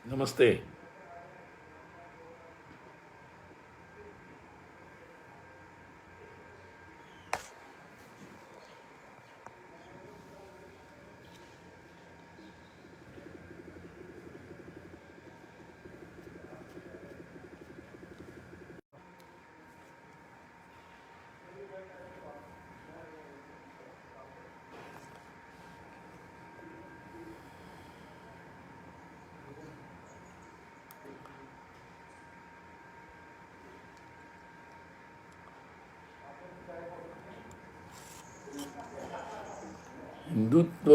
नमस्ते। हिंदुत्व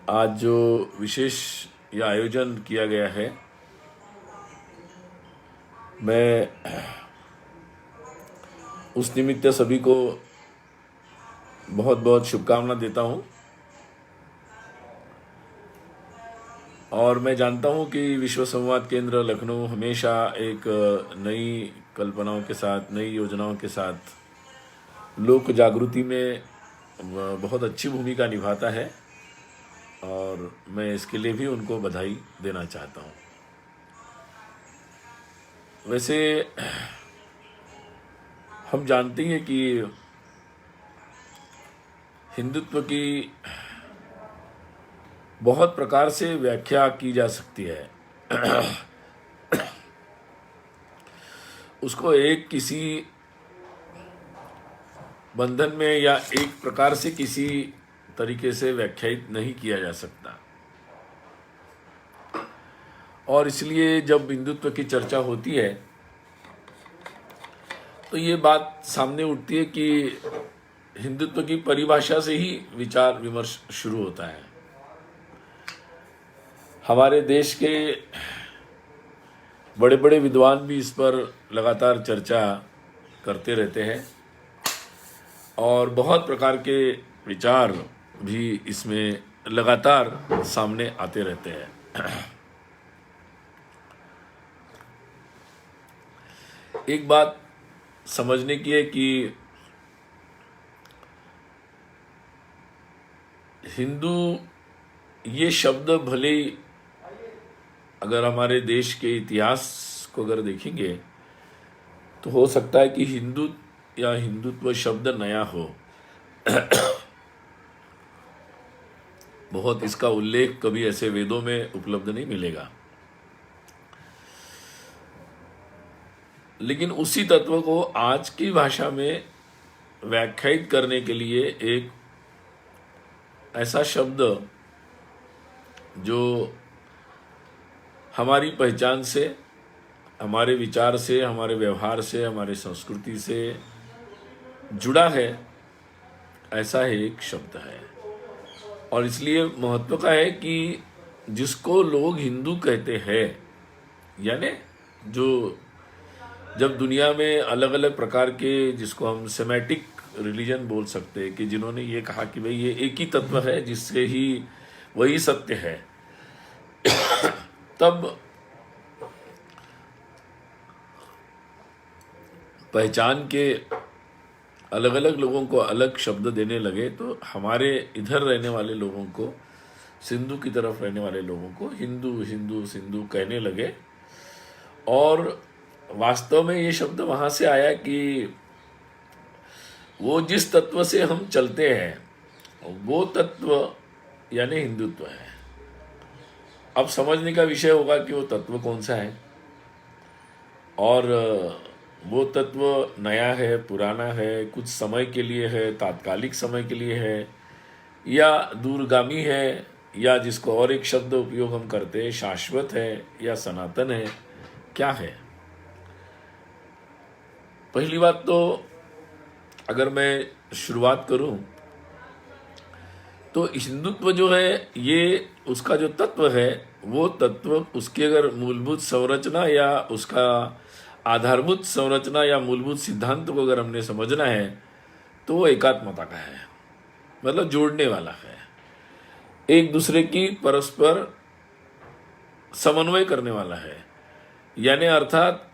आज जो विशेष यह आयोजन किया गया है, मैं उस निमित्त सभी को बहुत बहुत शुभकामना देता हूं। और मैं जानता हूं कि विश्व संवाद केंद्र लखनऊ हमेशा एक नई कल्पनाओं के साथ, नई योजनाओं के साथ लोक जागृति में बहुत अच्छी भूमिका निभाता है और मैं इसके लिए भी उनको बधाई देना चाहता हूं। वैसे हम जानते हैं कि हिंदुत्व की बहुत प्रकार से व्याख्या की जा सकती है। उसको एक किसी बंधन में या एक प्रकार से किसी तरीके से व्याख्यायित नहीं किया जा सकता। और इसलिए जब हिंदुत्व की चर्चा होती है तो ये बात सामने उठती है कि हिंदुत्व की परिभाषा से ही विचार विमर्श शुरू होता है। हमारे देश के बड़े बड़े विद्वान भी इस पर लगातार चर्चा करते रहते हैं और बहुत प्रकार के विचार भी इसमें लगातार सामने आते रहते हैं। एक बात समझने की है कि हिंदू ये शब्द भले ही अगर हमारे देश के इतिहास को अगर देखेंगे तो हो सकता है कि हिंदू या हिंदुत्व शब्द नया हो। बहुत इसका उल्लेख कभी ऐसे वेदों में उपलब्ध नहीं मिलेगा, लेकिन उसी तत्व को आज की भाषा में व्याख्यायित करने के लिए एक ऐसा शब्द जो हमारी पहचान से, हमारे विचार से, हमारे व्यवहार से, हमारी संस्कृति से जुड़ा है, ऐसा एक शब्द है। और इसलिए महत्व का है कि जिसको लोग हिंदू कहते हैं, यानी जो जब दुनिया में अलग अलग प्रकार के, जिसको हम सेमेटिक रिलीजन बोल सकते हैं, कि जिन्होंने ये कहा कि भाई ये एक ही तत्व है जिससे ही वही सत्य है, तब पहचान के अलग अलग लोगों को अलग शब्द देने लगे तो हमारे इधर रहने वाले लोगों को, सिंधु की तरफ रहने वाले लोगों को हिंदू हिंदू सिंधु कहने लगे। और वास्तव में ये शब्द वहां से आया कि वो जिस तत्व से हम चलते हैं वो तत्व यानी हिंदुत्व है। अब समझने का विषय होगा कि वो तत्व कौन सा है और वो तत्व नया है, पुराना है, कुछ समय के लिए है, तात्कालिक समय के लिए है, या दूरगामी है, या जिसको और एक शब्द उपयोग हम करते हैं शाश्वत है या सनातन है, क्या है। पहली बात तो अगर मैं शुरुआत करूं तो हिंदुत्व जो है ये उसका जो तत्व है, वो तत्व उसकी अगर मूलभूत संरचना या उसका आधारभूत संरचना या मूलभूत सिद्धांत को अगर हमने समझना है तो वो एकात्मता का है, मतलब जोड़ने वाला है, एक दूसरे की परस्पर समन्वय करने वाला है। यानी अर्थात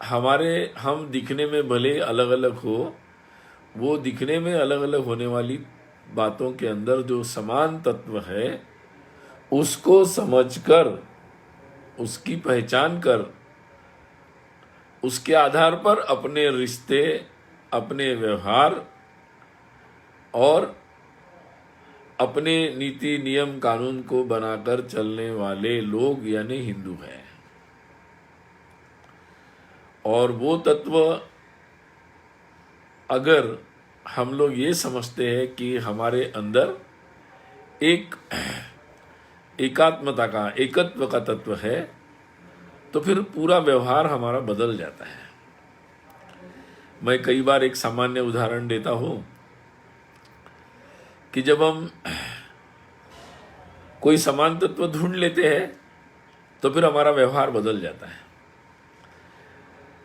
हम दिखने में भले अलग अलग हो, वो दिखने में अलग अलग होने वाली बातों के अंदर जो समान तत्व है उसको समझकर, उसकी पहचान कर, उसके आधार पर अपने रिश्ते, अपने व्यवहार और अपने नीति नियम कानून को बनाकर चलने वाले लोग यानी हिंदू हैं। और वो तत्व अगर हम लोग ये समझते हैं कि हमारे अंदर एक एकात्मता का, एकत्व का तत्व है, तो फिर पूरा व्यवहार हमारा बदल जाता है। मैं कई बार एक सामान्य उदाहरण देता हूं कि जब हम कोई समान तत्व ढूंढ लेते हैं तो फिर हमारा व्यवहार बदल जाता है।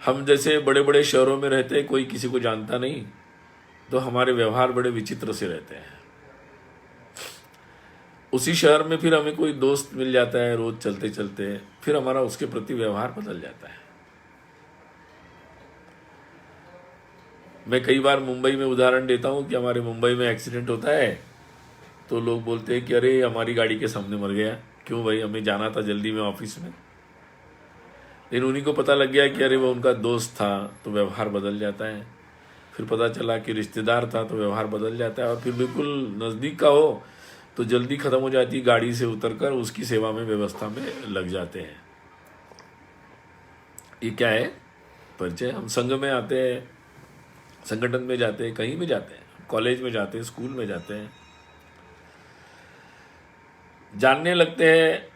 हम जैसे बड़े बड़े शहरों में रहते हैं, कोई किसी को जानता नहीं, तो हमारे व्यवहार बड़े विचित्र से रहते हैं। उसी शहर में फिर हमें कोई दोस्त मिल जाता है, रोज चलते चलते फिर हमारा उसके प्रति व्यवहार बदल जाता है। मैं कई बार मुंबई में उदाहरण देता हूं कि हमारे मुंबई में एक्सीडेंट होता है तो लोग बोलते हैं कि अरे हमारी गाड़ी के सामने मर गया। क्यों भाई, हमें जाना था जल्दी में ऑफिस में। लेकिन उन्हीं को पता लग गया कि अरे वो उनका दोस्त था, तो व्यवहार बदल जाता है। फिर पता चला कि रिश्तेदार था, तो व्यवहार बदल जाता है। और फिर बिल्कुल नज़दीक का हो तो जल्दी खत्म हो जाती, गाड़ी से उतरकर उसकी सेवा में, व्यवस्था में लग जाते हैं। ये क्या है? परिचय। हम संघ में आते हैं, संगठन में जाते हैं, कहीं भी जाते हैं, कॉलेज में जाते हैं, स्कूल में जाते हैं, जानने लगते हैं।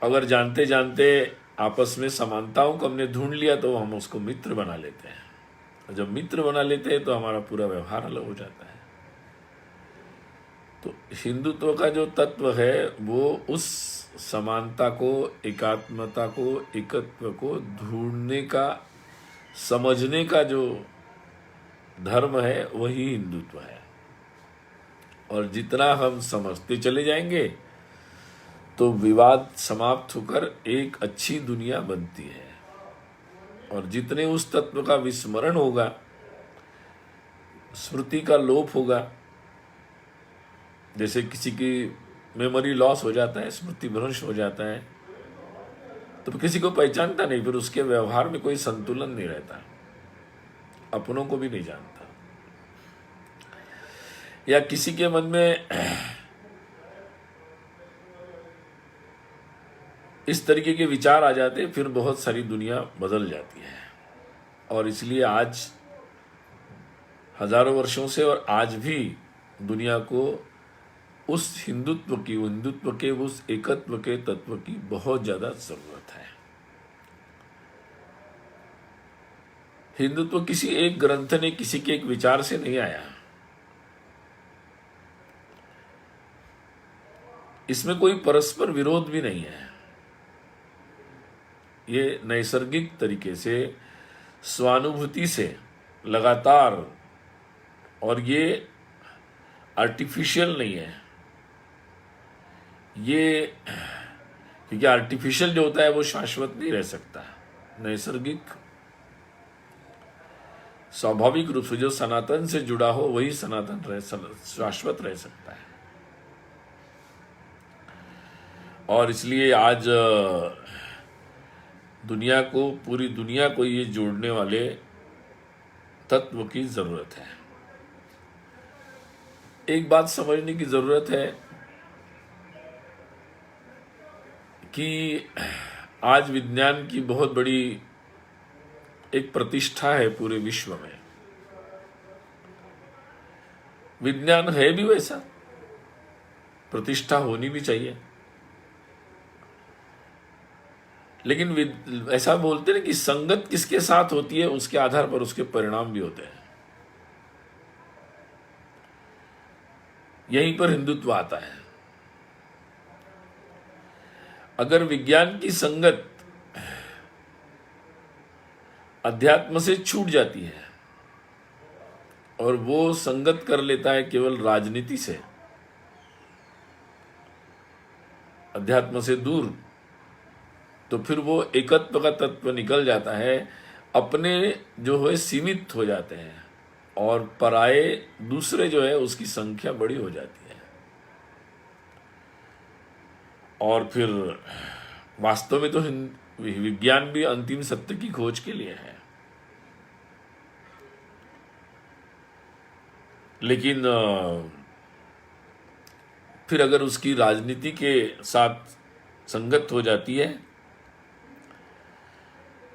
अगर जानते जानते आपस में समानताओं को हमने ढूंढ लिया तो हम उसको मित्र बना लेते हैं। और जब मित्र बना लेते हैं तो हमारा पूरा व्यवहार अलग हो जाता है। तो हिंदुत्व का जो तत्व है वो उस समानता को, एकात्मता को, एकत्व को ढूंढने का, समझने का जो धर्म है वही हिंदुत्व है। और जितना हम समझते चले जाएंगे तो विवाद समाप्त होकर एक अच्छी दुनिया बनती है। और जितने उस तत्व का विस्मरण होगा, स्मृति का लोप होगा, जैसे किसी की मेमोरी लॉस हो जाता है, स्मृति भ्रंश हो जाता है, तो किसी को पहचानता नहीं, फिर उसके व्यवहार में कोई संतुलन नहीं रहता, अपनों को भी नहीं जानता। या किसी के मन में इस तरीके के विचार आ जाते, फिर बहुत सारी दुनिया बदल जाती है। और इसलिए आज हजारों वर्षों से और आज भी दुनिया को उस हिंदुत्व के उस एकत्व के तत्व की बहुत ज्यादा जरूरत है। हिंदुत्व किसी एक ग्रंथ ने, किसी के एक विचार से नहीं आया। इसमें कोई परस्पर विरोध भी नहीं है। ये नैसर्गिक तरीके से, स्वानुभूति से, लगातार, और ये आर्टिफिशियल नहीं है। ये क्योंकि आर्टिफिशियल जो होता है वो शाश्वत नहीं रह सकता। नैसर्गिक, स्वाभाविक रूप से जो सनातन से जुड़ा हो वही सनातन शाश्वत रह सकता है। और इसलिए आज दुनिया को, पूरी दुनिया को ये जोड़ने वाले तत्व की जरूरत है। एक बात समझने की जरूरत है कि आज विज्ञान की बहुत बड़ी एक प्रतिष्ठा है पूरे विश्व में। विज्ञान है भी वैसा, प्रतिष्ठा होनी भी चाहिए। लेकिन ऐसा बोलते हैं कि संगत किसके साथ होती है उसके आधार पर उसके परिणाम भी होते हैं। यहीं पर हिंदुत्व आता है। अगर विज्ञान की संगत अध्यात्म से छूट जाती है और वो संगत कर लेता है केवल राजनीति से, अध्यात्म से दूर, तो फिर वो एकत्व का तत्व निकल जाता है। अपने जो है सीमित हो जाते हैं, और पराये दूसरे जो है उसकी संख्या बड़ी हो जाती है। और फिर वास्तव में तो विज्ञान भी अंतिम सत्य की खोज के लिए है, लेकिन फिर अगर उसकी राजनीति के साथ संगत हो जाती है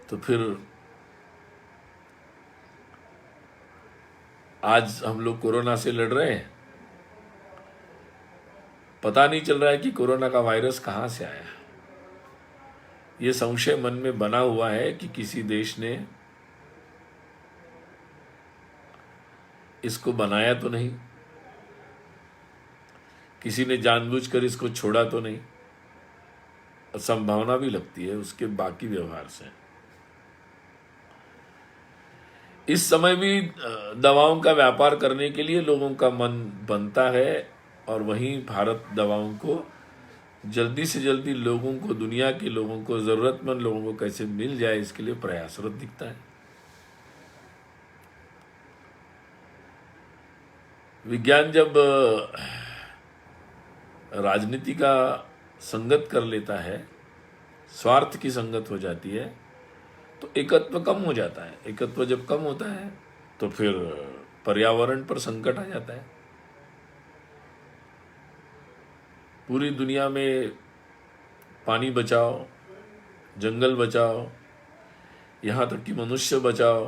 तो फिर आज हम लोग कोरोना से लड़ रहे हैं, पता नहीं चल रहा है कि कोरोना का वायरस कहां से आया। ये संशय मन में बना हुआ है कि किसी देश ने इसको बनाया तो नहीं, किसी ने जानबूझकर इसको छोड़ा तो नहीं। संभावना भी लगती है उसके बाकी व्यवहार से। इस समय भी दवाओं का व्यापार करने के लिए लोगों का मन बनता है, और वहीं भारत दवाओं को जल्दी से जल्दी लोगों को, दुनिया के लोगों को, जरूरतमंद लोगों को कैसे मिल जाए इसके लिए प्रयासरत दिखता है। विज्ञान जब राजनीति का संगत कर लेता है, स्वार्थ की संगत हो जाती है, तो एकत्व कम हो जाता है। एकत्व जब कम होता है तो फिर पर्यावरण पर संकट आ जाता है। पूरी दुनिया में पानी बचाओ, जंगल बचाओ, यहाँ तक कि मनुष्य बचाओ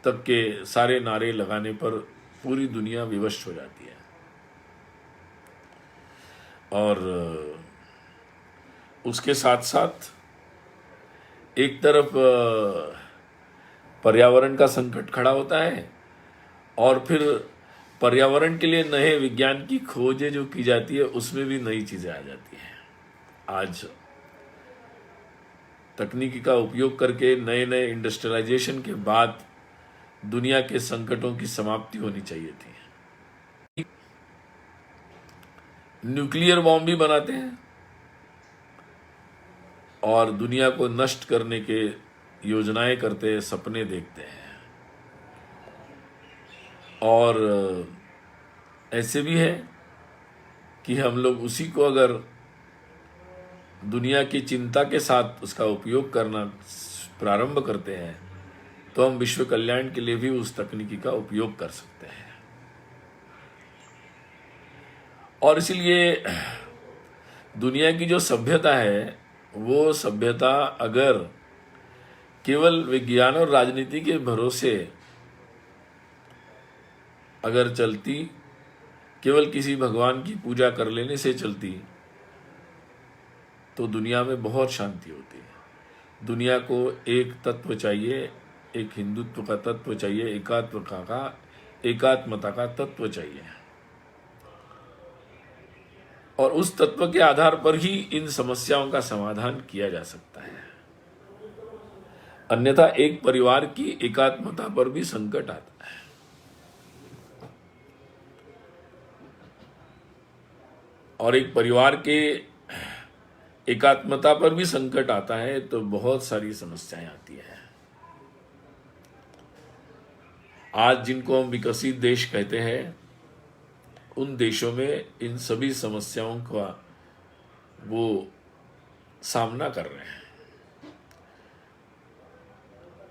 तक के सारे नारे लगाने पर पूरी दुनिया विवश हो जाती है। और उसके साथ साथ एक तरफ पर्यावरण का संकट खड़ा होता है, और फिर पर्यावरण के लिए नए विज्ञान की खोजें जो की जाती है उसमें भी नई चीजें आ जाती हैं। आज तकनीकी का उपयोग करके नए नए इंडस्ट्रियलाइजेशन के बाद दुनिया के संकटों की समाप्ति होनी चाहिए थी। न्यूक्लियर बॉम्ब भी बनाते हैं और दुनिया को नष्ट करने के योजनाएं करते हैं, सपने देखते हैं। और ऐसे भी है कि हम लोग उसी को अगर दुनिया की चिंता के साथ उसका उपयोग करना प्रारंभ करते हैं तो हम विश्व कल्याण के लिए भी उस तकनीकी का उपयोग कर सकते हैं। और इसलिए दुनिया की जो सभ्यता है वो सभ्यता अगर केवल विज्ञान और राजनीति के भरोसे अगर चलती, केवल किसी भगवान की पूजा कर लेने से चलती, तो दुनिया में बहुत शांति होती है। दुनिया को एक तत्व चाहिए, एक हिंदुत्व का तत्व चाहिए, एकात्मता का तत्व चाहिए, और उस तत्व के आधार पर ही इन समस्याओं का समाधान किया जा सकता है। अन्यथा एक परिवार की एकात्मता पर भी संकट आता है। और एक परिवार के एकात्मता पर भी संकट आता है तो बहुत सारी समस्याएं आती हैं। आज जिनको हम विकसित देश कहते हैं, उन देशों में इन सभी समस्याओं का वो सामना कर रहे हैं।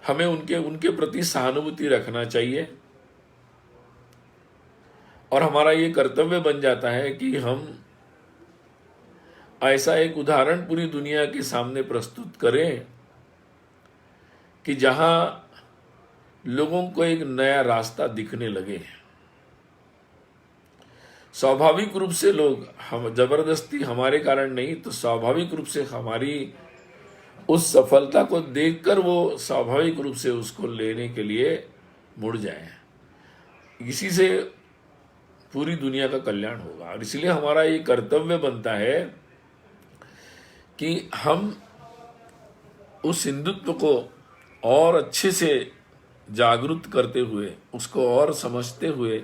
हमें उनके प्रति सहानुभूति रखना चाहिए, और हमारा ये कर्तव्य बन जाता है कि हम ऐसा एक उदाहरण पूरी दुनिया के सामने प्रस्तुत करें कि जहां लोगों को एक नया रास्ता दिखने लगे। स्वाभाविक रूप से लोग, हम जबरदस्ती हमारे कारण नहीं, तो स्वाभाविक रूप से हमारी उस सफलता को देखकर वो स्वाभाविक रूप से उसको लेने के लिए मुड़ जाए। इसी से पूरी दुनिया का कल्याण होगा। और इसलिए हमारा ये कर्तव्य बनता है कि हम उस हिंदुत्व को और अच्छे से जागरूक करते हुए, उसको और समझते हुए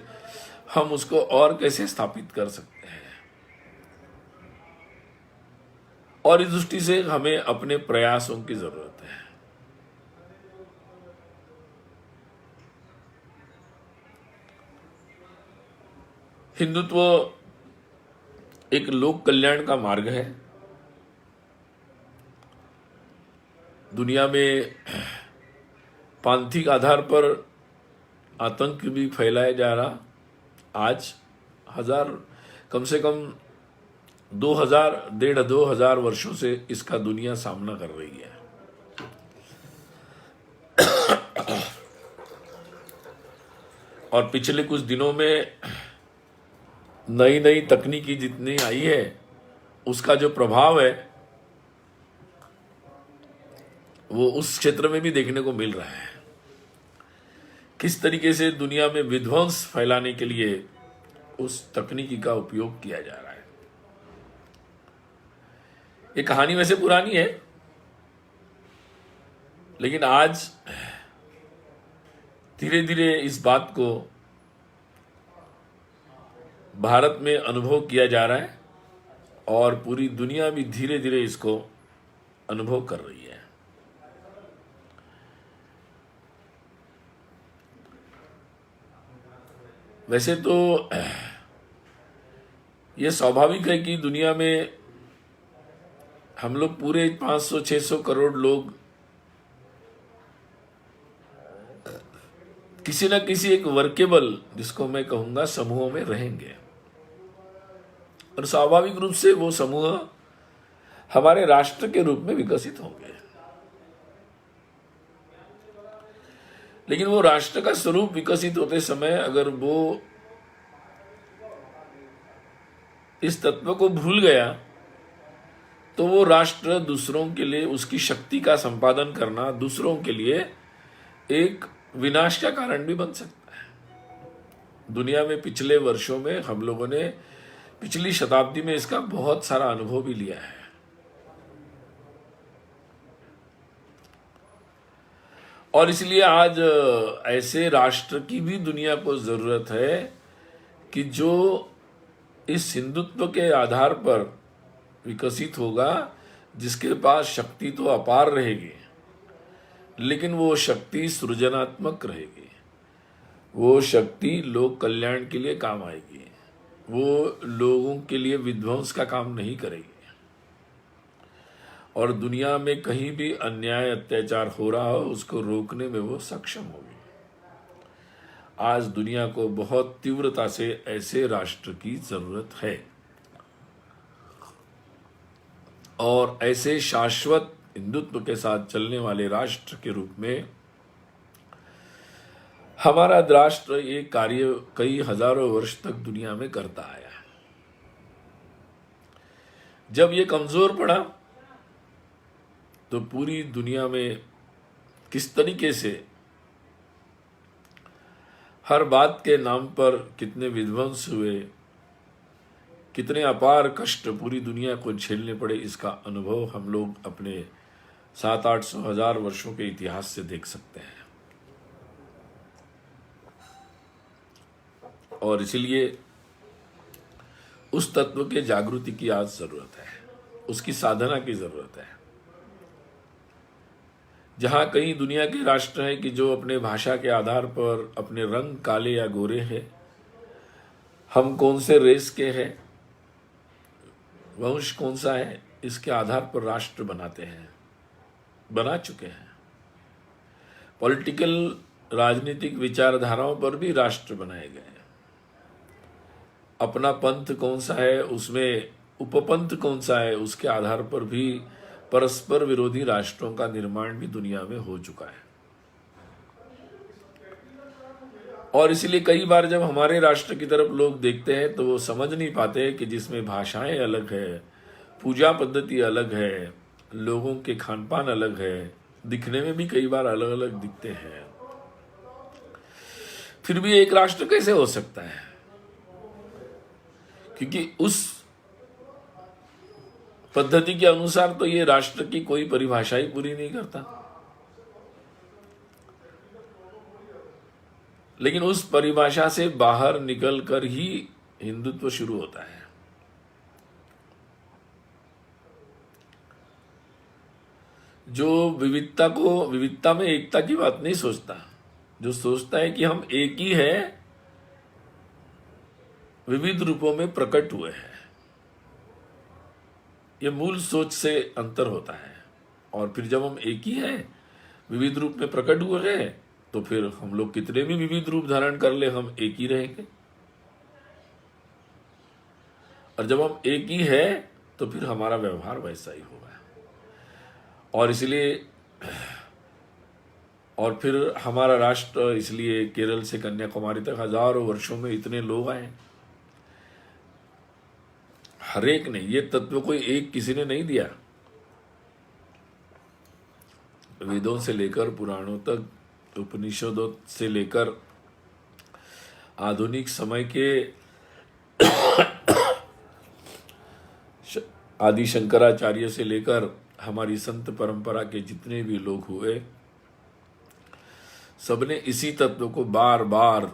हम उसको और कैसे स्थापित कर सकते हैं। और इस दृष्टि से हमें अपने प्रयासों की जरूरत है। हिंदुत्व एक लोक कल्याण का मार्ग है। दुनिया में पांथिक आधार पर आतंक भी फैलाया जा रहा, आज कम से कम 1,500 वर्षों से इसका दुनिया सामना कर रही है। और पिछले कुछ दिनों में नई नई तकनीकी जितनी आई है, उसका जो प्रभाव है वो उस क्षेत्र में भी देखने को मिल रहा है। किस तरीके से दुनिया में विध्वंस फैलाने के लिए उस तकनीकी का उपयोग किया जा रहा है। ये कहानी वैसे पुरानी है, लेकिन आज धीरे धीरे इस बात को भारत में अनुभव किया जा रहा है और पूरी दुनिया भी धीरे धीरे इसको अनुभव कर रही है। वैसे तो ये स्वाभाविक है कि दुनिया में हम लोग पूरे 500-600 करोड़ लोग किसी न किसी एक वर्केबल, जिसको मैं कहूंगा, समूहों में रहेंगे। और स्वाभाविक रूप से वो समूह हमारे राष्ट्र के रूप में विकसित होंगे। लेकिन वो राष्ट्र का स्वरूप विकसित होते समय अगर वो इस तत्व को भूल गया, तो वो राष्ट्र दूसरों के लिए उसकी शक्ति का संपादन करना दूसरों के लिए एक विनाश का कारण भी बन सकता है। दुनिया में पिछले वर्षों में हम लोगों ने पिछली शताब्दी में इसका बहुत सारा अनुभव भी लिया है। और इसलिए आज ऐसे राष्ट्र की भी दुनिया को जरूरत है कि जो इस हिंदुत्व के आधार पर विकसित होगा, जिसके पास शक्ति तो अपार रहेगी, लेकिन वो शक्ति सृजनात्मक रहेगी, वो शक्ति लोक कल्याण के लिए काम आएगी, वो लोगों के लिए विध्वंस का काम नहीं करेगी और दुनिया में कहीं भी अन्याय अत्याचार हो रहा हो उसको रोकने में वो सक्षम होगी। आज दुनिया को बहुत तीव्रता से ऐसे राष्ट्र की जरूरत है और ऐसे शाश्वत हिंदुत्व के साथ चलने वाले राष्ट्र के रूप में हमारा राष्ट्र ये कार्य कई हजारों वर्ष तक दुनिया में करता आया है। जब ये कमजोर पड़ा तो पूरी दुनिया में किस तरीके से हर बात के नाम पर कितने विध्वंस हुए, कितने अपार कष्ट पूरी दुनिया को झेलने पड़े, इसका अनुभव हम लोग अपने 700-800 हजार वर्षों के इतिहास से देख सकते हैं। और इसलिए उस तत्व के जागृति की आज जरूरत है, उसकी साधना की जरूरत है। जहां कई दुनिया के राष्ट्र हैं कि जो अपने भाषा के आधार पर अपने रंग काले या गोरे हैं, हम कौन से रेस के हैं, वंश कौन सा है, इसके आधार पर राष्ट्र बनाते हैं, बना चुके हैं। पॉलिटिकल राजनीतिक विचारधाराओं पर भी राष्ट्र बनाए गए हैं। अपना पंथ कौन सा है, उसमें उपपंथ कौन सा है, उसके आधार पर भी परस्पर विरोधी राष्ट्रों का निर्माण भी दुनिया में हो चुका है। और इसलिए कई बार जब हमारे राष्ट्र की तरफ लोग देखते हैं तो वो समझ नहीं पाते कि जिसमें भाषाएं अलग है, पूजा पद्धति अलग है, लोगों के खान पान अलग है, दिखने में भी कई बार अलग अलग दिखते हैं, फिर भी एक राष्ट्र कैसे हो सकता है? क्योंकि उस पद्धति के अनुसार तो ये राष्ट्र की कोई परिभाषा ही पूरी नहीं करता। लेकिन उस परिभाषा से बाहर निकलकर ही हिंदुत्व शुरू होता है। जो विविधता में एकता की बात नहीं सोचता, जो सोचता है कि हम एक ही है, विविध रूपों में प्रकट हुए हैं। ये मूल सोच से अंतर होता है। और फिर जब हम एक ही हैं, विविध रूप में प्रकट हुए हैं, तो फिर हम लोग कितने भी विविध रूप धारण कर ले, हम एक ही रहेंगे। और जब हम एक ही है तो फिर हमारा व्यवहार वैसा ही होगा। और इसलिए और फिर हमारा राष्ट्र, इसलिए केरल से कन्याकुमारी तक हजारों वर्षों में इतने लोग आए, हर एक ने ये तत्व कोई एक किसी ने नहीं दिया। वेदों से लेकर पुराणों तक, उपनिषदों से लेकर आधुनिक समय के आदि शंकराचार्य से लेकर हमारी संत परंपरा के जितने भी लोग हुए, सबने इसी तत्व को बार बार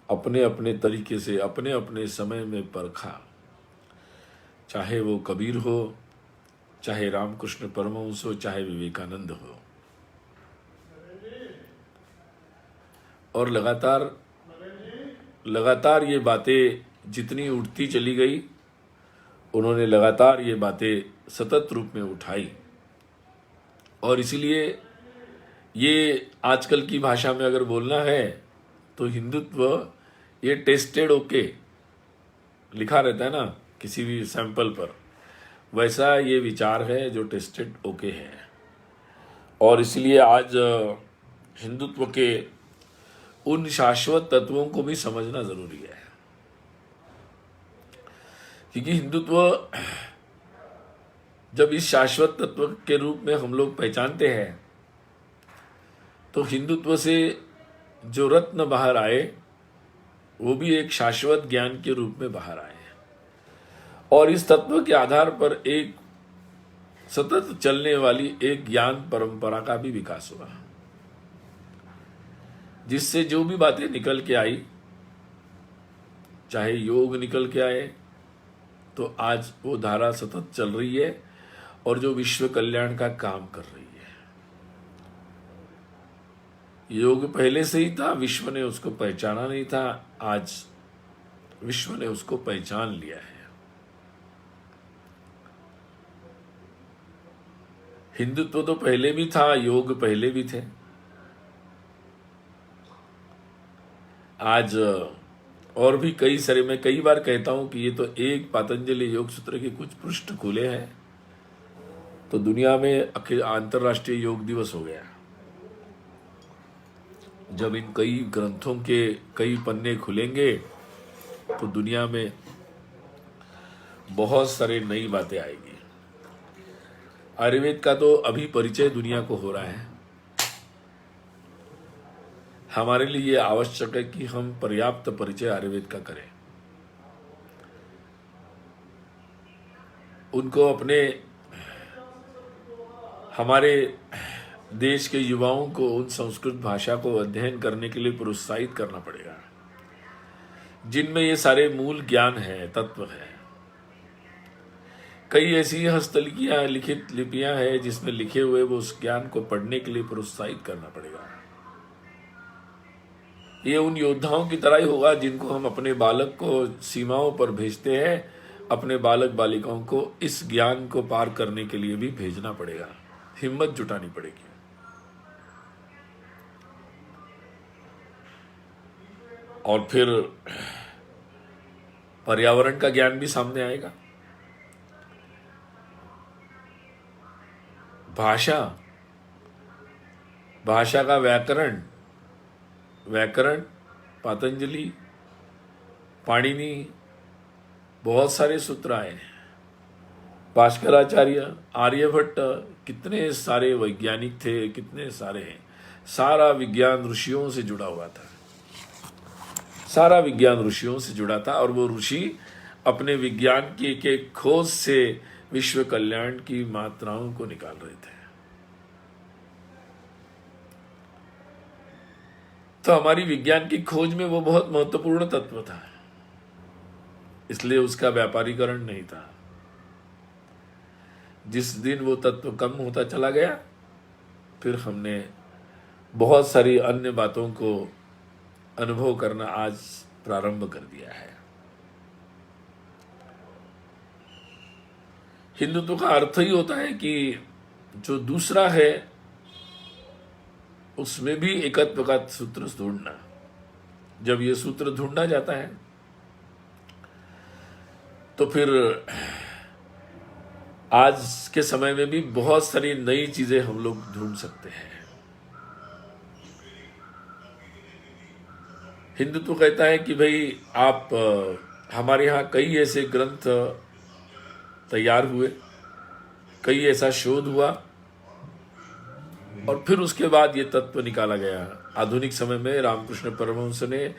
अपने अपने तरीके से अपने अपने समय में परखा। चाहे वो कबीर हो, चाहे रामकृष्ण परमहंस हो, चाहे विवेकानंद हो। और लगातार ये बातें जितनी उठती चली गई, उन्होंने लगातार ये बातें सतत रूप में उठाई। और इसीलिए ये आजकल की भाषा में अगर बोलना है तो हिंदुत्व ये टेस्टेड ओके लिखा रहता है ना किसी भी सैंपल पर, वैसा ये विचार है जो टेस्टेड ओके है। और इसलिए आज हिंदुत्व के उन शाश्वत तत्वों को भी समझना जरूरी है, क्योंकि हिंदुत्व जब इस शाश्वत तत्व के रूप में हम लोग पहचानते हैं, तो हिंदुत्व से जो रत्न बाहर आए वो भी एक शाश्वत ज्ञान के रूप में बाहर आए। और इस तत्व के आधार पर एक सतत चलने वाली एक ज्ञान परंपरा का भी विकास हुआ, जिससे जो भी बातें निकल के आई, चाहे योग निकल के आए, तो आज वो धारा सतत चल रही है और जो विश्व कल्याण का काम कर रही है। योग पहले से ही था, विश्व ने उसको पहचाना नहीं था, आज विश्व ने उसको पहचान लिया है। हिंदुत्व तो पहले भी था, योग पहले भी थे। आज और भी कई सारे, मैं कई बार कहता हूं कि ये तो एक पतंजलि योग सूत्र के कुछ पृष्ठ खुले हैं तो दुनिया में अंतर्राष्ट्रीय योग दिवस हो गया। जब इन कई ग्रंथों के कई पन्ने खुलेंगे तो दुनिया में बहुत सारे नई बातें आएगी। आयुर्वेद का तो अभी परिचय दुनिया को हो रहा है। हमारे लिए आवश्यक है कि हम पर्याप्त परिचय आयुर्वेद का करें, उनको अपने हमारे देश के युवाओं को उन संस्कृत भाषा को अध्ययन करने के लिए प्रोत्साहित करना पड़ेगा, जिनमें ये सारे मूल ज्ञान है, तत्व है। कई ऐसी हस्तलिपियां, लिखित लिपियां हैं जिसमें लिखे हुए वो उस ज्ञान को पढ़ने के लिए प्रोत्साहित करना पड़ेगा। ये उन योद्धाओं की तरह ही होगा जिनको हम अपने बालक को सीमाओं पर भेजते हैं, अपने बालक बालिकाओं को इस ज्ञान को पार करने के लिए भी भेजना पड़ेगा, हिम्मत जुटानी पड़ेगी। और फिर पर्यावरण का ज्ञान भी सामने आएगा। भाषा का व्याकरण पतंजलि, पाणिनि, बहुत सारे सूत्र आए। भास्कराचार्य, आर्यभट्ट, कितने सारे वैज्ञानिक थे, कितने सारे हैं। सारा विज्ञान ऋषियों से जुड़ा हुआ था, सारा विज्ञान ऋषियों से जुड़ा था। और वो ऋषि अपने विज्ञान की एक एक खोज से विश्व कल्याण की मात्राओं को निकाल रहे थे। तो हमारी विज्ञान की खोज में वो बहुत महत्वपूर्ण तत्व था, इसलिए उसका व्यापारीकरण नहीं था। जिस दिन वो तत्व कम होता चला गया, फिर हमने बहुत सारी अन्य बातों को अनुभव करना आज प्रारंभ कर दिया है। हिंदुत्व का अर्थ ही होता है कि जो दूसरा है उसमें भी एकत्व का सूत्र ढूंढना। जब ये सूत्र ढूंढा जाता है तो फिर आज के समय में भी बहुत सारी नई चीजें हम लोग ढूंढ सकते हैं। हिंदुत्व कहता है कि भाई आप हमारे यहाँ कई ऐसे ग्रंथ तैयार हुए, कई ऐसा शोध हुआ और फिर उसके बाद ये तत्व निकाला गया। आधुनिक समय में रामकृष्ण परमहंस ने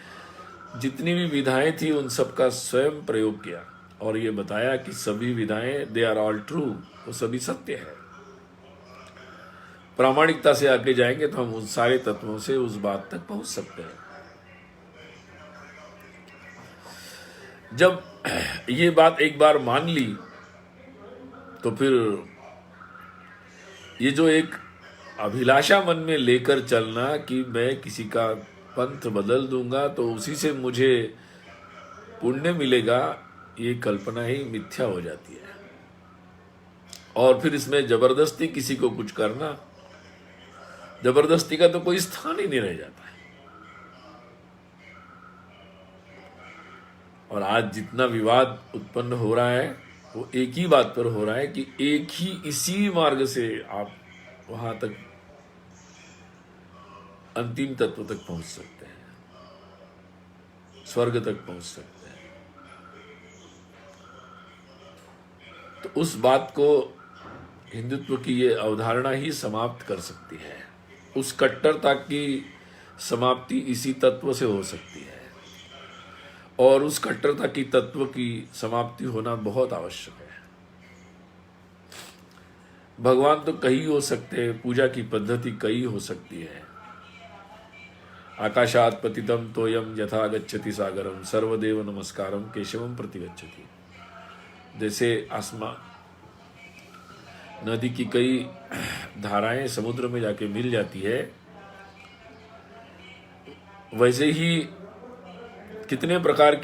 जितनी भी विधाएं थी उन सब का स्वयं प्रयोग किया और ये बताया कि सभी विधाएं दे आर ऑल ट्रू, वो सभी सत्य है। प्रामाणिकता से आगे जाएंगे तो हम उन सारे तत्वों से उस बात तक पहुंच सकते हैं। जब ये बात एक बार मान ली तो फिर ये जो एक अभिलाषा मन में लेकर चलना कि मैं किसी का पंथ बदल दूंगा तो उसी से मुझे पुण्य मिलेगा, ये कल्पना ही मिथ्या हो जाती है। और फिर इसमें जबरदस्ती किसी को कुछ करना, जबरदस्ती का तो कोई स्थान ही नहीं रह जाता है। और आज जितना विवाद उत्पन्न हो रहा है वो एक ही बात पर हो रहा है कि एक ही इसी मार्ग से आप वहां तक अंतिम तत्व तक पहुंच सकते हैं, स्वर्ग तक पहुंच सकते हैं। तो उस बात को हिंदुत्व की ये अवधारणा ही समाप्त कर सकती है। उस कट्टरता की समाप्ति इसी तत्व से हो सकती है और उस कट्टरता की तत्व की समाप्ति होना बहुत आवश्यक है। भगवान तो कई हो सकते हैं, पूजा की पद्धति कई हो सकती है। आकाशात पतितम तोयम यथा गच्छति सागरम सर्वदेव नमस्कारम केशवम प्रतिगच्छति। जैसे आसमान नदी की कई धाराएं समुद्र में जाके मिल जाती है, वैसे ही कितने प्रकार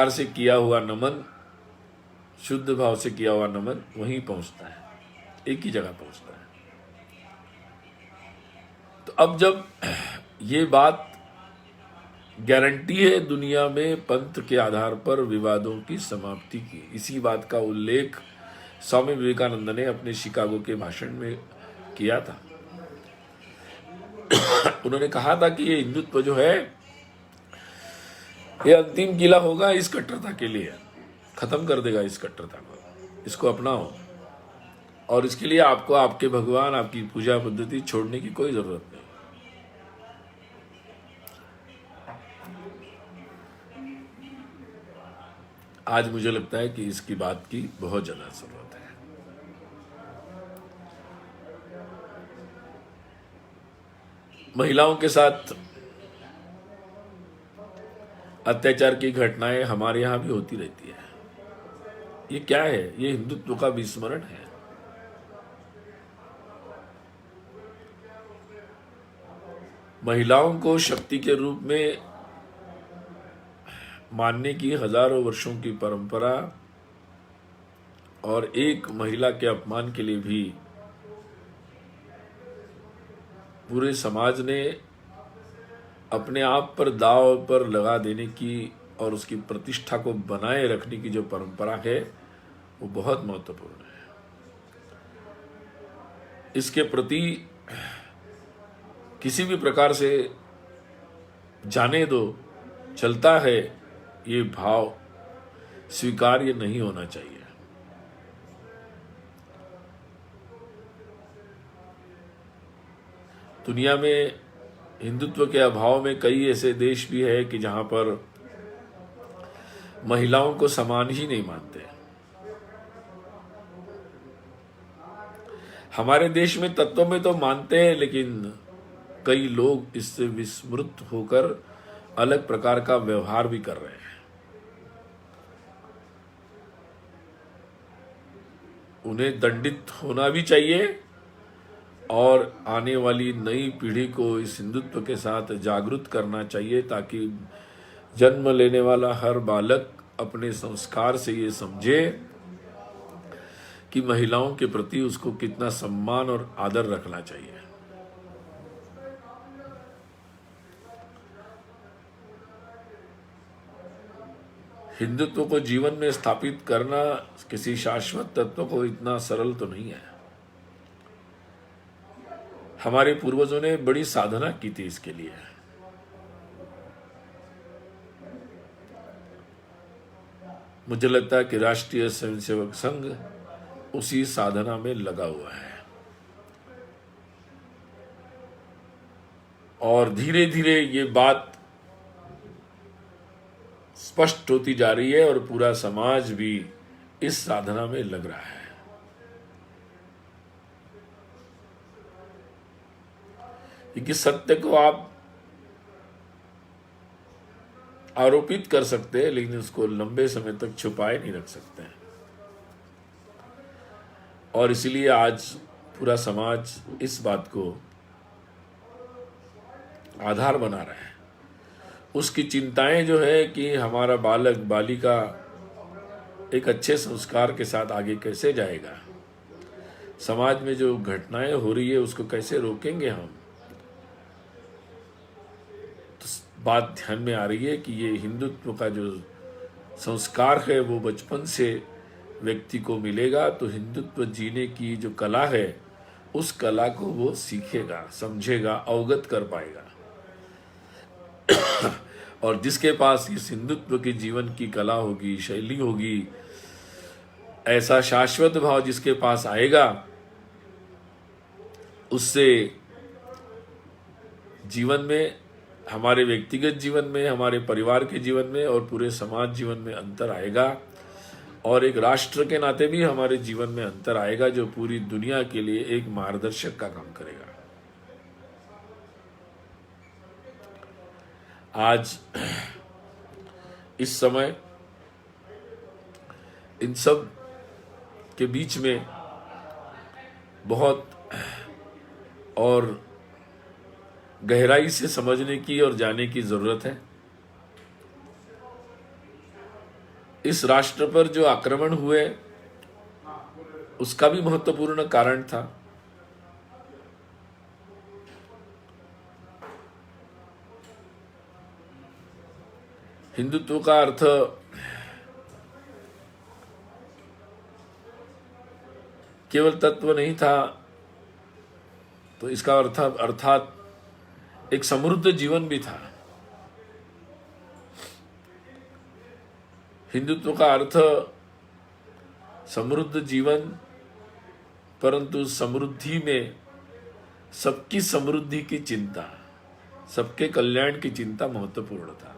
से किया हुआ नमन, शुद्ध भाव से किया हुआ नमन वहीं पहुंचता है, एक ही जगह पहुंचता है। तो अब जब ये बात गारंटी है दुनिया में पंथ के आधार पर विवादों की समाप्ति की, इसी बात का उल्लेख स्वामी विवेकानंद ने अपने शिकागो के भाषण में किया था। उन्होंने कहा था कि ये हिंदुत्व जो है ये अंतिम किला होगा इस कट्टरता के लिए, खत्म कर देगा इस कट्टरता को, इसको अपनाओ। और इसके लिए आपको आपके भगवान, आपकी पूजा पद्धति छोड़ने की कोई जरूरत नहीं। आज मुझे लगता है कि इसकी बात की बहुत ज्यादा जरूरत है। महिलाओं के साथ अत्याचार की घटनाएं हमारे यहां भी होती रहती है। ये क्या है? ये हिंदुत्व का विस्मरण है। महिलाओं को शक्ति के रूप में मानने की हजारों वर्षों की परंपरा और एक महिला के अपमान के लिए भी पूरे समाज ने अपने आप पर दांव पर लगा देने की और उसकी प्रतिष्ठा को बनाए रखने की जो परंपरा है वो बहुत महत्वपूर्ण है। इसके प्रति किसी भी प्रकार से जाने दो चलता है ये भाव स्वीकार्य नहीं होना चाहिए। दुनिया में हिंदुत्व के अभाव में कई ऐसे देश भी है कि जहां पर महिलाओं को समान ही नहीं मानते। हमारे देश में तत्व में तो मानते हैं, लेकिन कई लोग इससे विस्मृत होकर अलग प्रकार का व्यवहार भी कर रहे हैं। उन्हें दंडित होना भी चाहिए और आने वाली नई पीढ़ी को इस हिंदुत्व के साथ जागरूक करना चाहिए, ताकि जन्म लेने वाला हर बालक अपने संस्कार से ये समझे कि महिलाओं के प्रति उसको कितना सम्मान और आदर रखना चाहिए। हिंदुत्व को जीवन में स्थापित करना किसी शाश्वत तत्व को इतना सरल तो नहीं है। हमारे पूर्वजों ने बड़ी साधना की थी इसके लिए। मुझे लगता है कि राष्ट्रीय स्वयंसेवक संघ उसी साधना में लगा हुआ है और धीरे धीरे ये बात स्पष्ट होती जा रही है और पूरा समाज भी इस साधना में लग रहा है। क्योंकि सत्य को आप आरोपित कर सकते हैं लेकिन उसको लंबे समय तक छुपाए नहीं रख सकते हैं। और इसलिए आज पूरा समाज इस बात को आधार बना रहा है। उसकी चिंताएं जो है कि हमारा बालक बालिका एक अच्छे संस्कार के साथ आगे कैसे जाएगा, समाज में जो घटनाएं हो रही है उसको कैसे रोकेंगे हम, तो बात ध्यान में आ रही है कि ये हिंदुत्व का जो संस्कार है वो बचपन से व्यक्ति को मिलेगा तो हिंदुत्व जीने की जो कला है उस कला को वो सीखेगा, समझेगा, अवगत कर पाएगा। और जिसके पास इस हिंदुत्व के जीवन की कला होगी, शैली होगी, ऐसा शाश्वत भाव जिसके पास आएगा, उससे जीवन में, हमारे व्यक्तिगत जीवन में, हमारे परिवार के जीवन में और पूरे समाज जीवन में अंतर आएगा। और एक राष्ट्र के नाते भी हमारे जीवन में अंतर आएगा जो पूरी दुनिया के लिए एक मार्गदर्शक का काम करेगा। आज इस समय इन सब के बीच में बहुत और गहराई से समझने की और जाने की जरूरत है। इस राष्ट्र पर जो आक्रमण हुए उसका भी महत्वपूर्ण कारण था। हिंदुत्व का अर्थ केवल तत्व नहीं था, तो इसका अर्थात एक समृद्ध जीवन भी था। हिंदुत्व का अर्थ समृद्ध जीवन, परंतु समृद्धि में सबकी समृद्धि की चिंता, सबके कल्याण की चिंता महत्वपूर्ण था।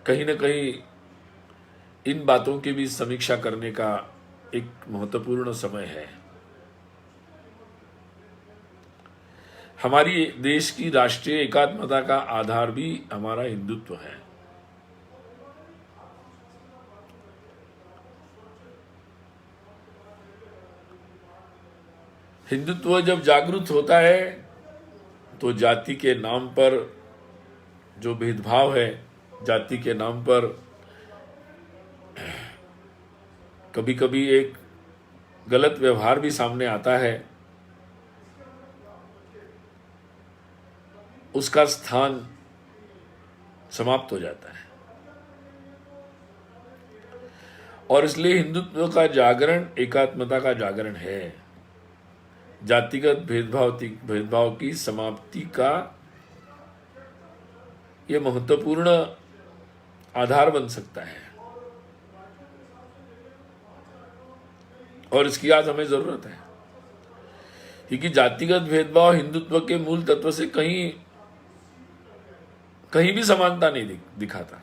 कहीं न कहीं इन बातों की भी समीक्षा करने का एक महत्वपूर्ण समय है। हमारी देश की राष्ट्रीय एकात्मता का आधार भी हमारा हिंदुत्व है। हिंदुत्व जब जागृत होता है तो जाति के नाम पर जो भेदभाव है, जाति के नाम पर कभी कभी एक गलत व्यवहार भी सामने आता है, उसका स्थान समाप्त हो जाता है। और इसलिए हिंदुत्व का जागरण एकात्मता का जागरण है। जातिगत भेदभाव की समाप्ति का यह महत्वपूर्ण आधार बन सकता है और इसकी आज हमें जरूरत है। क्योंकि जातिगत भेदभाव हिंदुत्व के मूल तत्व से कहीं भी समानता नहीं दिखाता,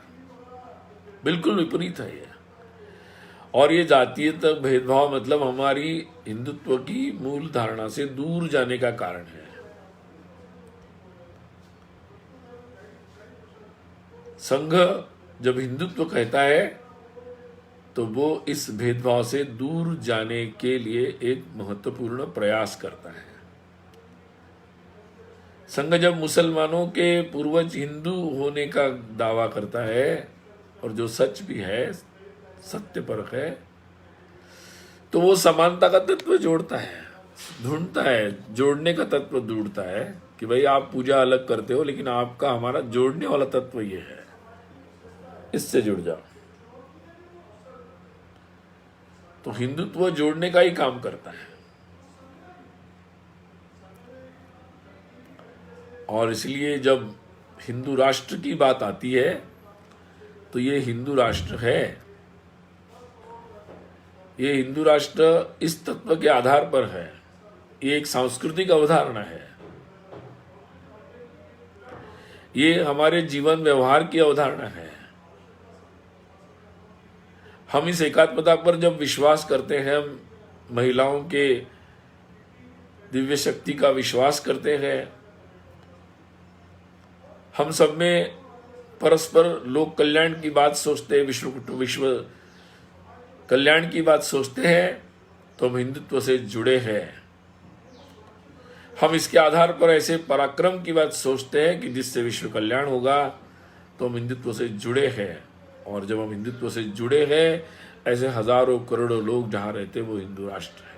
बिल्कुल विपरीत है ये। और ये जातीय भेदभाव मतलब हमारी हिंदुत्व की मूल धारणा से दूर जाने का कारण है। संघ जब हिंदुत्व कहता है तो वो इस भेदभाव से दूर जाने के लिए एक महत्वपूर्ण प्रयास करता है। संघ जब मुसलमानों के पूर्वज हिंदू होने का दावा करता है और जो सच भी है, सत्य परख है, तो वो समानता का तत्व जोड़ता है, ढूंढता है, जोड़ने का तत्व ढूंढता है कि भाई आप पूजा अलग करते हो लेकिन आपका हमारा जोड़ने वाला तत्व ये है, इससे जुड़ जाओ। तो हिंदुत्व जोड़ने का ही काम करता है। और इसलिए जब हिंदू राष्ट्र की बात आती है तो ये हिंदू राष्ट्र है, ये हिंदू राष्ट्र इस तत्व के आधार पर है, ये एक सांस्कृतिक अवधारणा है, ये हमारे जीवन व्यवहार की अवधारणा है। हम इस एकात्मता पर जब विश्वास करते हैं, महिलाओं के दिव्य शक्ति का विश्वास करते हैं, हम सब में परस्पर लोक कल्याण की बात सोचते हैं, विश्व कल्याण की बात सोचते हैं, तो हम हिंदुत्व से जुड़े हैं। हम इसके आधार पर ऐसे पराक्रम की बात सोचते हैं कि जिससे विश्व कल्याण होगा, तो हम हिंदुत्व से जुड़े हैं। और जब हम हिंदुत्व से जुड़े हैं, ऐसे हजारों करोड़ों लोग जहां रहते वो हिंदू राष्ट्र है।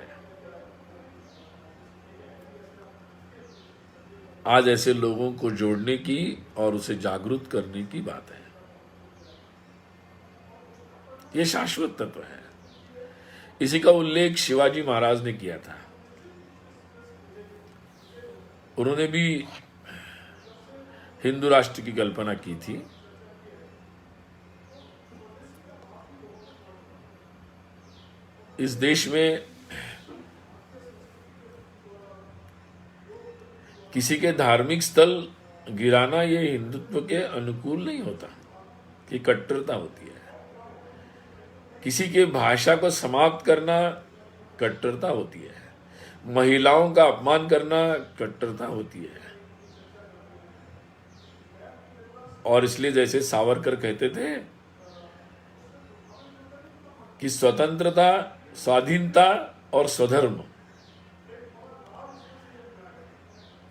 आज ऐसे लोगों को जोड़ने की और उसे जागरूक करने की बात है। ये शाश्वत तत्व है। इसी का उल्लेख शिवाजी महाराज ने किया था। उन्होंने भी हिंदू राष्ट्र की कल्पना की थी। इस देश में किसी के धार्मिक स्थल गिराना ये हिंदुत्व के अनुकूल नहीं होता, कि कट्टरता होती है। किसी के भाषा को समाप्त करना कट्टरता होती है। महिलाओं का अपमान करना कट्टरता होती है। और इसलिए जैसे सावरकर कहते थे कि स्वतंत्रता, स्वाधीनता और स्वधर्म,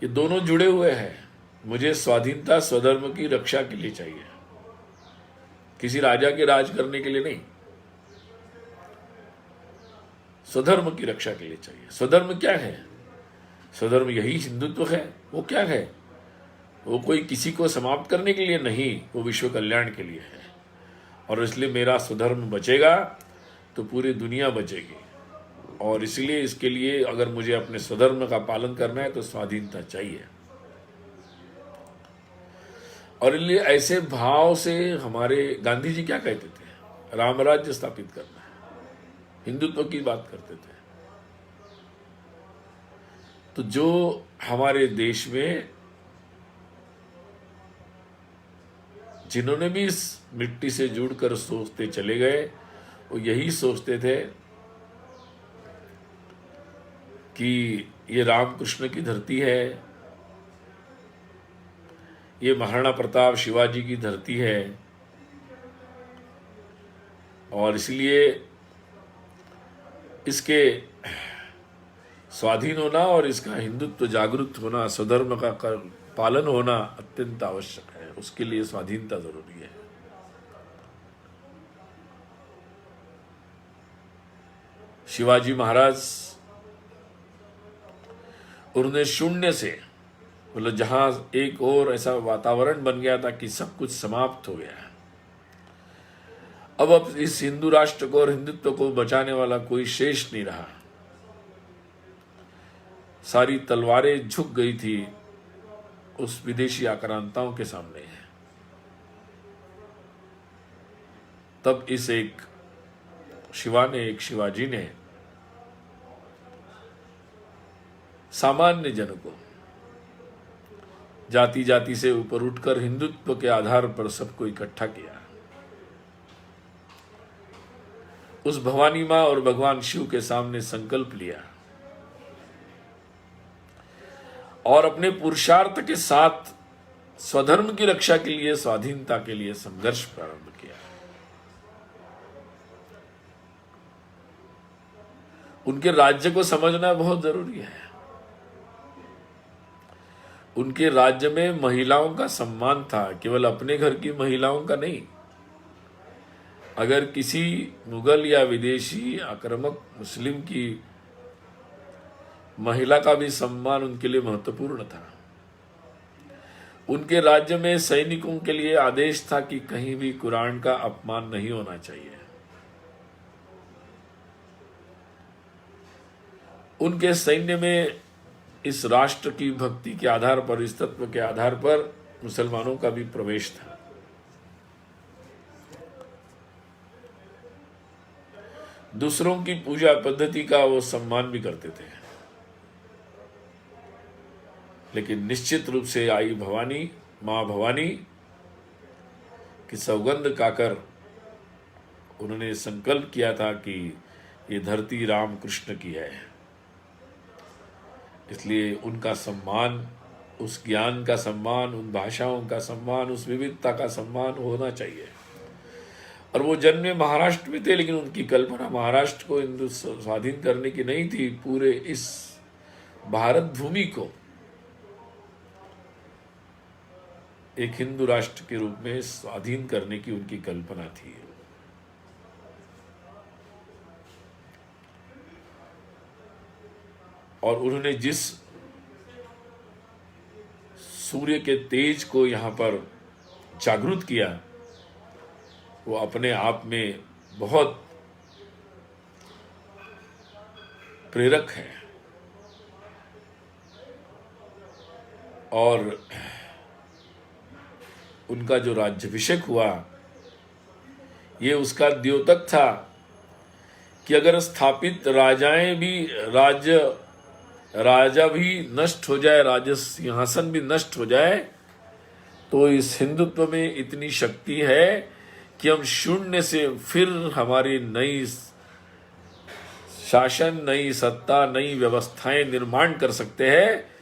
ये दोनों जुड़े हुए हैं। मुझे स्वाधीनता स्वधर्म की रक्षा के लिए चाहिए, किसी राजा के राज करने के लिए नहीं, स्वधर्म की रक्षा के लिए चाहिए। स्वधर्म क्या है? स्वधर्म यही हिंदुत्व है। वो क्या है? वो कोई किसी को समाप्त करने के लिए नहीं, वो विश्व कल्याण के लिए है। और इसलिए मेरा स्वधर्म बचेगा तो पूरी दुनिया बचेगी। और इसलिए इसके लिए अगर मुझे अपने स्वधर्म का पालन करना है तो स्वाधीनता चाहिए। और इसलिए ऐसे भाव से हमारे गांधी जी क्या कहते थे? रामराज्य स्थापित करना है, हिंदुत्व की बात करते थे। तो जो हमारे देश में जिन्होंने भी इस मिट्टी से जुड़कर सोचते चले गए, वो यही सोचते थे कि ये रामकृष्ण की धरती है, ये महाराणा प्रताप शिवाजी की धरती है। और इसलिए इसके स्वाधीन होना और इसका हिंदुत्व जागरूक होना, स्वधर्म का पालन होना अत्यंत आवश्यक है। उसके लिए स्वाधीनता जरूरी है। शिवाजी महाराज, उन्होंने शून्य से, मतलब जहां एक और ऐसा वातावरण बन गया था कि सब कुछ समाप्त हो गया, अब इस हिंदू राष्ट्र को और हिंदुत्व को बचाने वाला कोई शेष नहीं रहा। सारी तलवारें झुक गई थी उस विदेशी आक्रांताओं के सामने। तब इस एक शिवाजी ने सामान्य जन को जाति जाति से ऊपर उठकर हिंदुत्व के आधार पर सबको इकट्ठा किया। उस भवानी मां और भगवान शिव के सामने संकल्प लिया और अपने पुरुषार्थ के साथ स्वधर्म की रक्षा के लिए, स्वाधीनता के लिए संघर्ष प्रारंभ किया। उनके राज्य को समझना बहुत जरूरी है। उनके राज्य में महिलाओं का सम्मान था, केवल अपने घर की महिलाओं का नहीं। अगर किसी मुगल या विदेशी आक्रामक मुस्लिम की महिला का भी सम्मान उनके लिए महत्वपूर्ण था। उनके राज्य में सैनिकों के लिए आदेश था कि कहीं भी कुरान का अपमान नहीं होना चाहिए। उनके सैन्य में इस राष्ट्र की भक्ति के आधार पर, इस तत्व के आधार पर मुसलमानों का भी प्रवेश था। दूसरों की पूजा पद्धति का वो सम्मान भी करते थे, लेकिन निश्चित रूप से आई भवानी, मां भवानी की सौगंध खाकर उन्होंने संकल्प किया था कि ये धरती राम कृष्ण की है। इसलिए उनका सम्मान, उस ज्ञान का सम्मान, उन भाषाओं का सम्मान, उस विविधता का सम्मान होना चाहिए। और वो जन्मे महाराष्ट्र में थे, लेकिन उनकी कल्पना महाराष्ट्र को हिंदू स्वाधीन करने की नहीं थी, पूरे इस भारत भूमि को एक हिंदू राष्ट्र के रूप में स्वाधीन करने की उनकी कल्पना थी। और उन्होंने जिस सूर्य के तेज को यहां पर जागृत किया, वो अपने आप में बहुत प्रेरक है। और उनका जो राज्याभिषेक हुआ, ये उसका द्योतक था कि अगर स्थापित राजाएं भी राजा भी नष्ट हो जाए, राज सिंहासन भी नष्ट हो जाए, तो इस हिंदुत्व में इतनी शक्ति है कि हम शून्य से फिर हमारी नई शासन, नई सत्ता, नई व्यवस्थाएं निर्माण कर सकते हैं।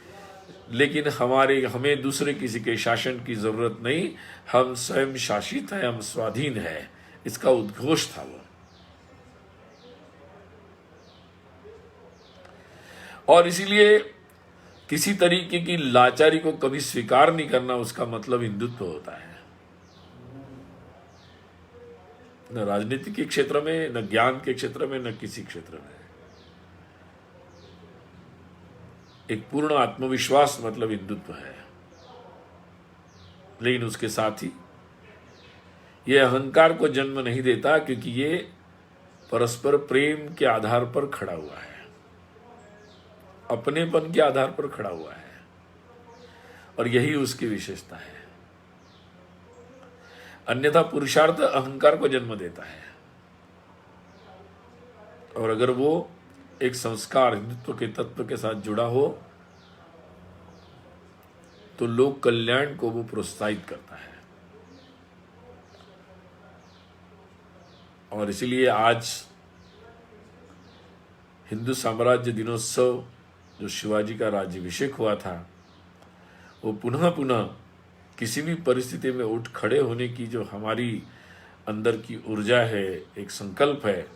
लेकिन हमें दूसरे किसी के शासन की जरूरत नहीं, हम स्वयं शासित हैं, हम स्वाधीन हैं। इसका उद्घोष था वो। और इसीलिए किसी तरीके की लाचारी को कभी स्वीकार नहीं करना, उसका मतलब हिंदुत्व होता है। न राजनीति के क्षेत्र में, न ज्ञान के क्षेत्र में, न किसी क्षेत्र में। एक पूर्ण आत्मविश्वास मतलब हिंदुत्व है। लेकिन उसके साथ ही यह अहंकार को जन्म नहीं देता, क्योंकि ये परस्पर प्रेम के आधार पर खड़ा हुआ है, अपनेपन के आधार पर खड़ा हुआ है। और यही उसकी विशेषता है। अन्यथा पुरुषार्थ अहंकार को जन्म देता है। और अगर वो एक संस्कार हिंदुत्व के तत्व के साथ जुड़ा हो, तो लोक कल्याण को वो प्रोत्साहित करता है। और इसलिए आज हिंदू साम्राज्य दिनोत्सव, जो शिवाजी का राज्याभिषेक हुआ था, वो पुनः पुनः किसी भी परिस्थिति में उठ खड़े होने की जो हमारी अंदर की ऊर्जा है, एक संकल्प है,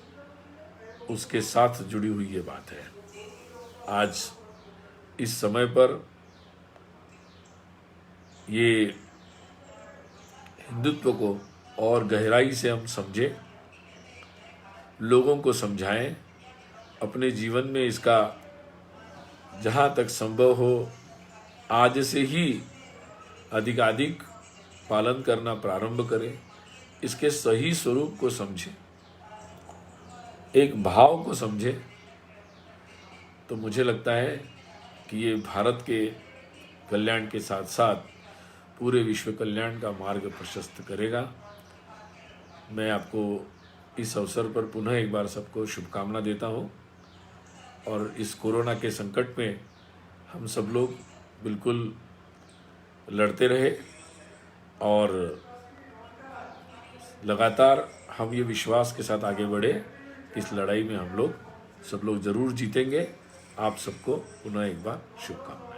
उसके साथ जुड़ी हुई ये बात है। आज इस समय पर ये हिंदुत्व को और गहराई से हम समझें, लोगों को समझाएं, अपने जीवन में इसका जहाँ तक संभव हो आज से ही अधिकाधिक पालन करना प्रारंभ करें। इसके सही स्वरूप को समझें, एक भाव को समझे, तो मुझे लगता है कि ये भारत के कल्याण के साथ साथ पूरे विश्व कल्याण का मार्ग प्रशस्त करेगा। मैं आपको इस अवसर पर पुनः एक बार सबको शुभकामना देता हूँ। और इस कोरोना के संकट में हम सब लोग बिल्कुल लड़ते रहे, और लगातार हम ये विश्वास के साथ आगे बढ़े, इस लड़ाई में हम लोग सब लोग जरूर जीतेंगे। आप सबको पुनः एक बार शुभकामनाएं।